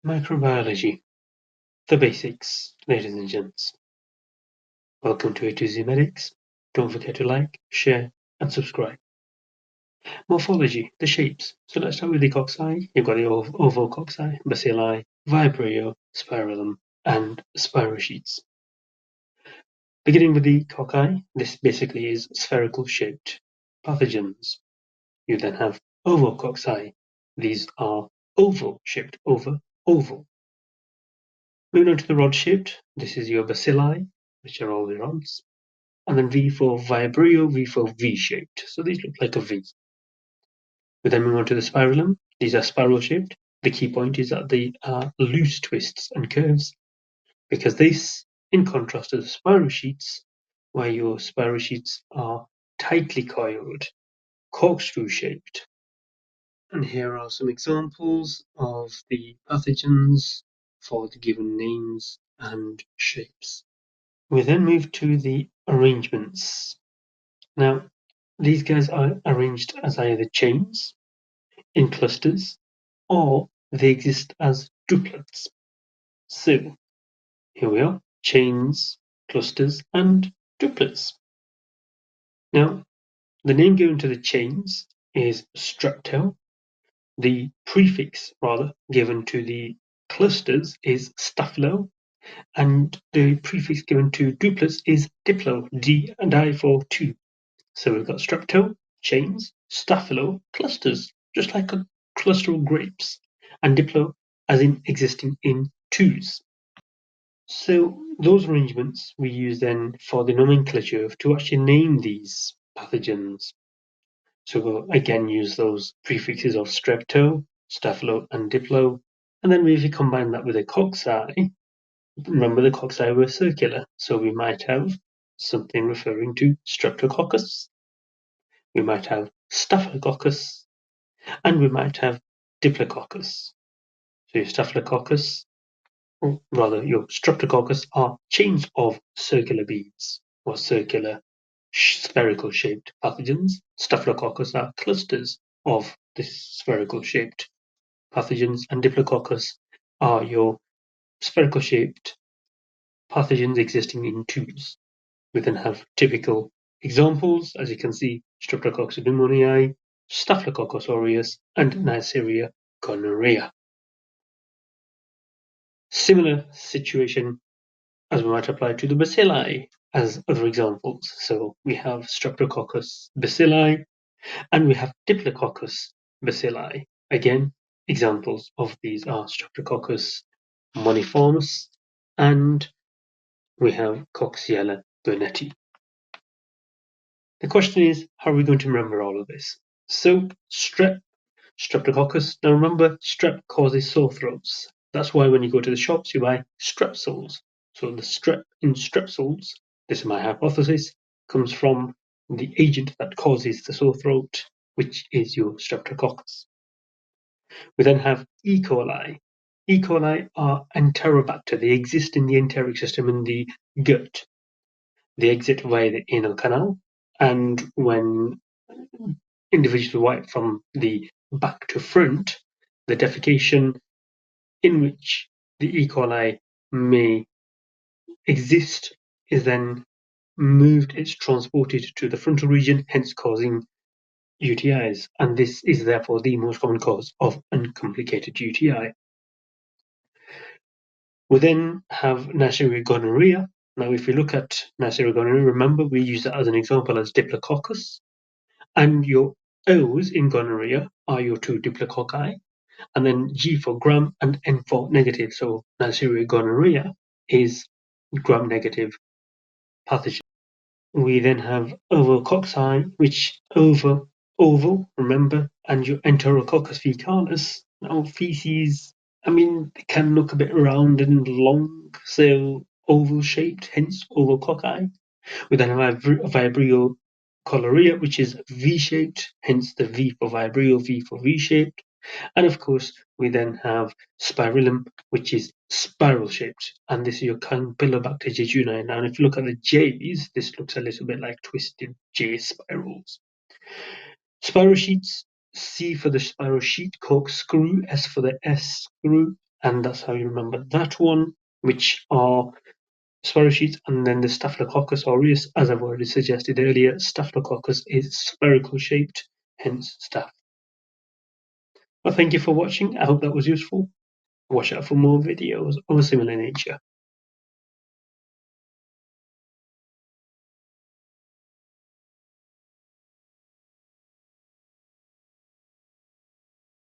Microbiology, the basics, ladies and gents. Welcome to A to Z Medics. Don't forget to like, share, and subscribe. Morphology, the shapes. So let's start with the cocci. You've got the oval cocci, bacilli, vibrio, spirillum, and spirochetes. Beginning with the cocci, this basically is spherical shaped pathogens. You then have oval cocci. These are oval shaped, oval. Moving on to the rod-shaped, this is your bacilli, which are all the rods. And then V for vibrio, V for V-shaped. So these look like a V. We then move on to the spirillum. These are spiral-shaped. The key point is that they are loose twists and curves, because this, in contrast to the spirochetes, where your spirochetes are tightly coiled, corkscrew-shaped. And here are some examples of the pathogens for the given names and shapes. We then move to the arrangements. Now, these guys are arranged as either chains, in clusters, or they exist as duplets. So, here we are, chains, clusters, and duplets. Now, the name given to the chains is strepto. The prefix, rather, given to the clusters is staphylo, and the prefix given to duplets is diplo, D and I for two. So we've got strepto, chains, staphylo, clusters, just like a cluster of grapes, and diplo, as in existing in twos. So those arrangements we use then for the nomenclature to actually name these pathogens. So we'll again use those prefixes of strepto, staphylo, and diplo, and then if we combine that with a cocci, remember the cocci were circular, so we might have something referring to streptococcus, we might have staphylococcus, and we might have diplococcus. So your staphylococcus, or rather your streptococcus, are chains of circular beads or circular spherical shaped pathogens. Staphylococcus are clusters of this spherical shaped pathogens, and diplococcus are your spherical shaped pathogens existing in twos. We then have typical examples, as you can see, Streptococcus pneumoniae, Staphylococcus aureus, and Neisseria gonorrhea. Similar situation as we might apply to the bacilli as other examples. So we have Streptococcus bacilli, and we have Diplococcus bacilli. Again, examples of these are Streptococcus moniformis, and we have Coxiella burnetii. The question is, how are we going to remember all of this? So, streptococcus. Now remember, strep causes sore throats. That's why when you go to the shops, you buy strepsols. So the strep in strepsols, this is my hypothesis, comes from the agent that causes the sore throat, which is your streptococcus. We then have E. coli. E. coli are enterobacter. They exist in the enteric system in the gut. They exit via the anal canal, and when individuals wipe from the back to front, the defecation in which the E. coli may exist is then moved, it's transported to the frontal region, hence causing UTIs, and this is therefore the most common cause of uncomplicated UTI. We then have Neisseria gonorrhea. Now, if we look at Neisseria gonorrhea, remember we use that as an example as Diplococcus, and your O's in gonorrhea are your two diplococci, and then G for gram and N for negative. So Neisseria gonorrhea is gram-negative pathogen. We then have ovococci, which oval, remember, and your Enterococcus faecalis. Now, feces, they can look a bit round and long, so oval-shaped, hence ovococci. We then have Vibrio cholerae, which is V-shaped, hence the V for Vibrio, V for V-shaped. And of course, we then have spirillum, which is spiral-shaped, and this is your Campylobacter jejuni. Now, if you look at the J's, this looks a little bit like twisted J spirals. Spirochetes, C for the spiral sheet, corkscrew, S for the S screw, and that's how you remember that one, which are sporochetes, and then the Staphylococcus aureus, as I've already suggested earlier, Staphylococcus is spherical shaped, hence staph. Well, thank you for watching. I hope that was useful. Watch out for more videos of a similar nature.